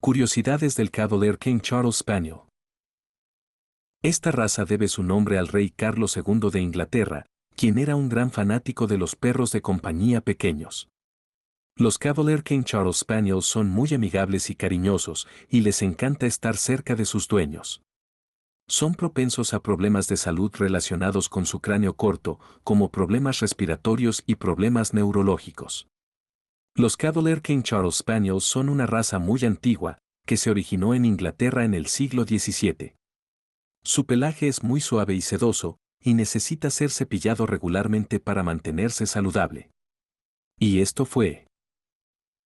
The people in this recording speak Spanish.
Curiosidades del Cavalier King Charles Spaniel. Esta raza debe su nombre al rey Carlos II de Inglaterra, quien era un gran fanático de los perros de compañía pequeños. Los Cavalier King Charles Spaniels son muy amigables y cariñosos, y les encanta estar cerca de sus dueños. Son propensos a problemas de salud relacionados con su cráneo corto, como problemas respiratorios y problemas neurológicos. Los Cavalier King Charles Spaniels son una raza muy antigua, que se originó en Inglaterra en el siglo XVII. Su pelaje es muy suave y sedoso, y necesita ser cepillado regularmente para mantenerse saludable. Y esto fue